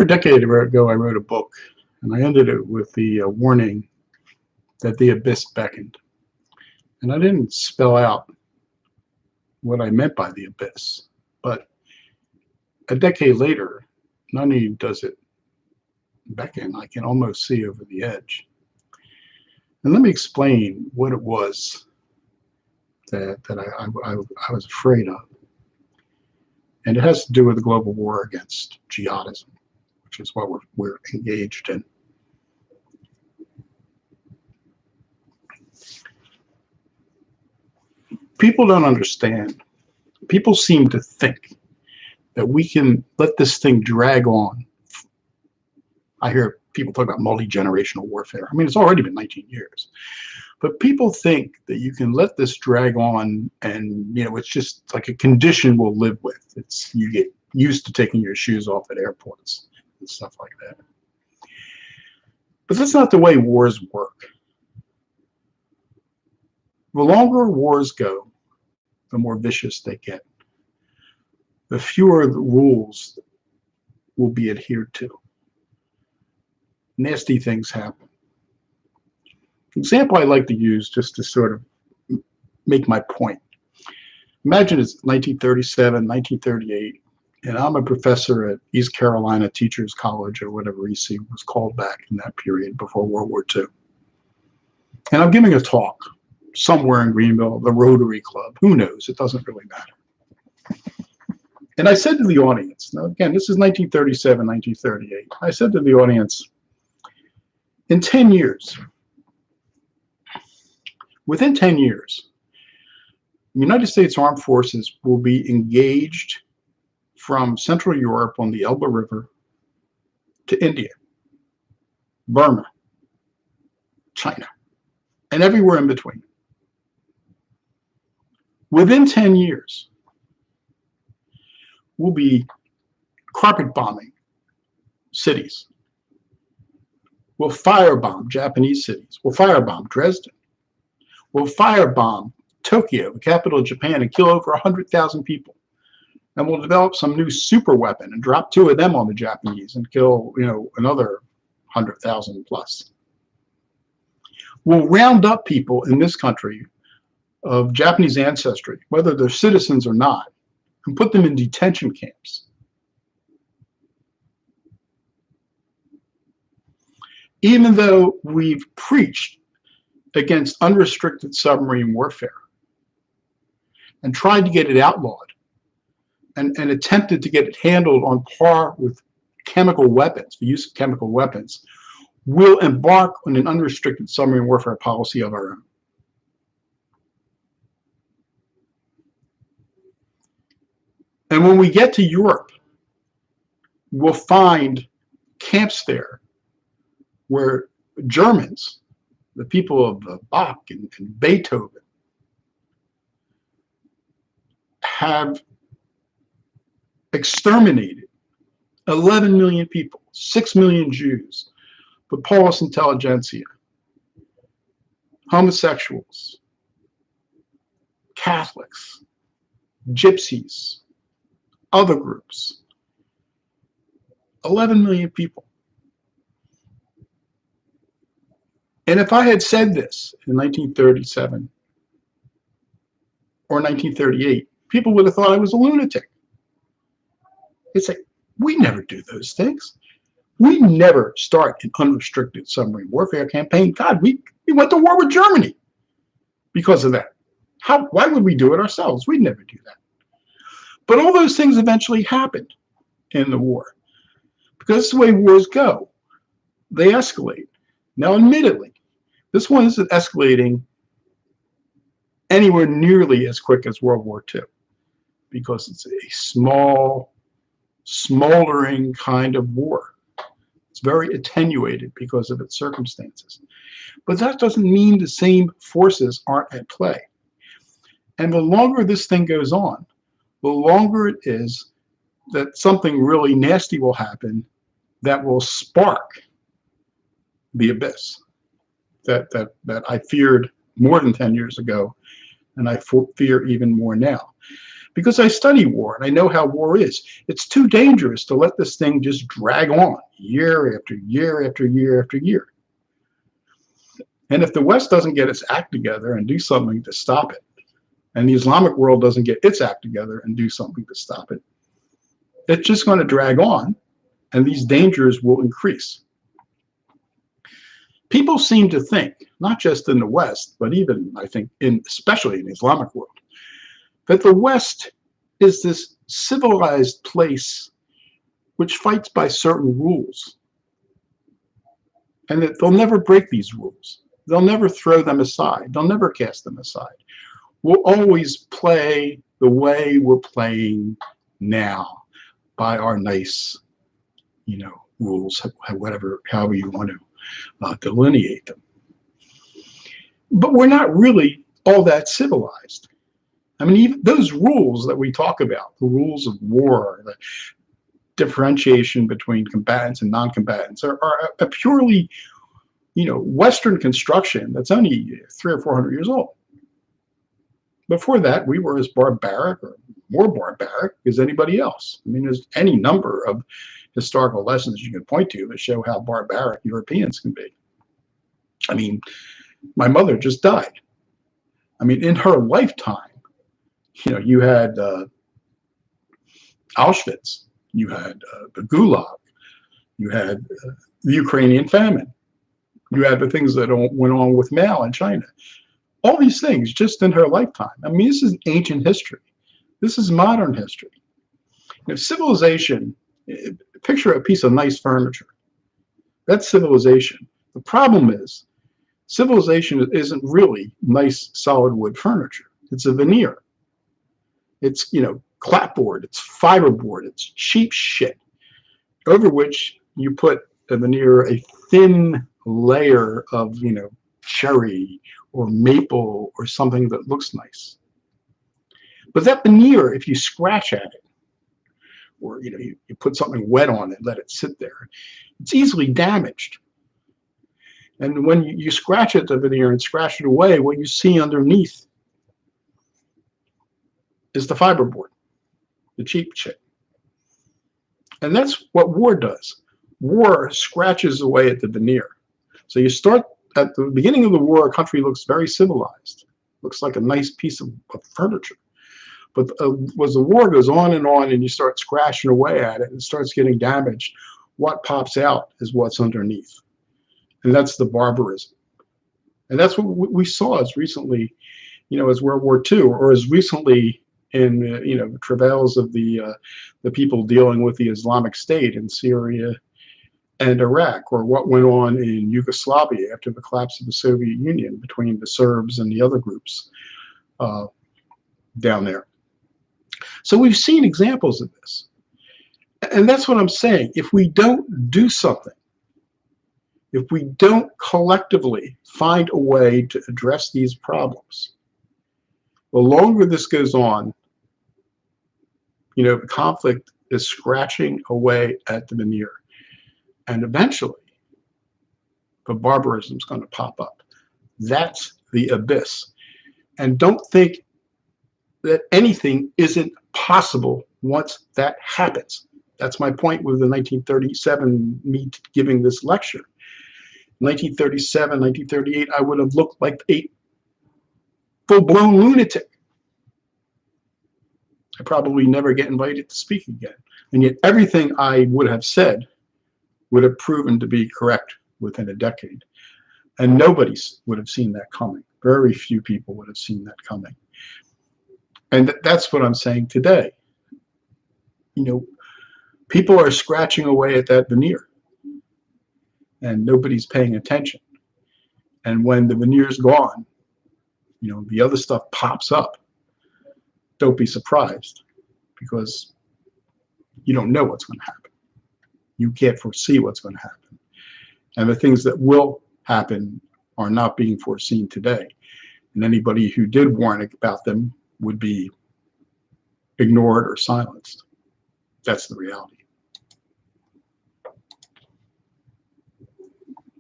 Over a decade ago, I wrote a book, and I ended it with the warning that the abyss beckoned. And I didn't spell out what I meant by the abyss, but a decade later, not only does it beckon, I can almost see over the edge. And let me explain what it was that I was afraid of. And it has to do with the global war against jihadism, which is what we're engaged in. People don't understand. People seem to think that we can let this thing drag on. I hear people talk about multi-generational warfare. I mean, it's already been 19 years. But people think that you can let this drag on and, it's just like a condition we'll live with. You get used to taking your shoes off at airports and stuff like that. But that's not the way wars work. The longer wars go, the more vicious they get. The fewer the rules will be adhered to. Nasty things happen. The example I like to use just to sort of make my point. Imagine it's 1937, 1938, and I'm a professor at East Carolina Teachers College, or whatever EC was called back in that period before World War II. And I'm giving a talk somewhere in Greenville, the Rotary Club. Who knows? It doesn't really matter. And I said to the audience, now again, this is 1937, 1938. I said to the audience, in 10 years, within 10 years, the United States Armed Forces will be engaged from Central Europe on the Elbe River to India, Burma, China, and everywhere in between. Within 10 years, we'll be carpet bombing cities. We'll firebomb Japanese cities. We'll firebomb Dresden. We'll firebomb Tokyo, the capital of Japan, and kill over 100,000 people. And we'll develop some new super weapon and drop 2 of them on the Japanese and kill, another 100,000 plus. We'll round up people in this country of Japanese ancestry, whether they're citizens or not, and put them in detention camps. Even though we've preached against unrestricted submarine warfare and tried to get it outlawed and attempted to get it handled on par with chemical weapons, the use of chemical weapons, we'll embark on an unrestricted submarine warfare policy of our own. And when we get to Europe, we'll find camps there where Germans, the people of Bach and Beethoven, have exterminated 11 million people, 6 million Jews, the Polish intelligentsia, homosexuals, Catholics, gypsies, other groups. 11 million people. And if I had said this in 1937 or 1938, people would have thought I was a lunatic. It's like, we never do those things. We never start an unrestricted submarine warfare campaign. God, we went to war with Germany because of that. Why would we do it ourselves? We'd never do that. But all those things eventually happened in the war because it's the way wars go. They escalate. Now, admittedly, this one isn't escalating anywhere nearly as quick as World War II because it's a small, smoldering kind of war. It's very attenuated because of its circumstances. But that doesn't mean the same forces aren't at play. And the longer this thing goes on, the longer it is that something really nasty will happen that will spark the abyss that I feared more than 10 years ago, and I fear even more now. because I study war and I know how war is. It's too dangerous to let this thing just drag on year after year after year after year. And if the West doesn't get its act together and do something to stop it, and the Islamic world doesn't get its act together and do something to stop it, it's just going to drag on, and these dangers will increase. People seem to think, not just in the West, but even, I think, especially in the Islamic world, that the West is this civilized place which fights by certain rules, and that they'll never break these rules. They'll never throw them aside. They'll never cast them aside. We'll always play the way we're playing now by our nice, rules, however you want to delineate them. But we're not really all that civilized. I mean, even those rules that we talk about, the rules of war, the differentiation between combatants and non-combatants, are a purely, Western construction that's only 300 or 400 years old. Before that, we were as barbaric or more barbaric as anybody else. I mean, there's any number of historical lessons you can point to that show how barbaric Europeans can be. I mean, my mother just died. I mean, in her lifetime, you had Auschwitz, you had the Gulag, you had the Ukrainian famine, you had the things that went on with Mao in China. All these things just in her lifetime. I mean, this is ancient history. This is modern history. Civilization, picture a piece of nice furniture. That's civilization. The problem is, civilization isn't really nice solid wood furniture. It's a veneer. It's, clapboard, it's fiberboard, it's cheap shit, over which you put a veneer, a thin layer of, cherry or maple or something that looks nice. But that veneer, if you scratch at it, or you put something wet on it, let it sit there, it's easily damaged. And when you scratch at the veneer and scratch it away, what you see underneath is the fiberboard, the cheap shit. And that's what war does. War scratches away at the veneer. So you start at the beginning of the war, a country looks very civilized, looks like a nice piece of furniture. But as the war goes on and you start scratching away at it and it starts getting damaged, what pops out is what's underneath. And that's the barbarism. And that's what we saw as recently, as World War II, or as recently in, the travails of the people dealing with the Islamic State in Syria and Iraq, or what went on in Yugoslavia after the collapse of the Soviet Union between the Serbs and the other groups down there. So we've seen examples of this. And that's what I'm saying. If we don't do something, if we don't collectively find a way to address these problems, the longer this goes on, the conflict is scratching away at the veneer. And eventually, the barbarism is going to pop up. That's the abyss. And don't think that anything isn't possible once that happens. That's my point with the 1937, me giving this lecture. 1937, 1938, I would have looked like a full-blown lunatic. I probably never get invited to speak again. And yet everything I would have said would have proven to be correct within a decade. And nobody would have seen that coming. Very few people would have seen that coming. And that's what I'm saying today. People are scratching away at that veneer. And nobody's paying attention. And when the veneer's gone, the other stuff pops up. Don't be surprised, because you don't know what's going to happen. You can't foresee what's going to happen. And the things that will happen are not being foreseen today. And anybody who did warn about them would be ignored or silenced. That's the reality.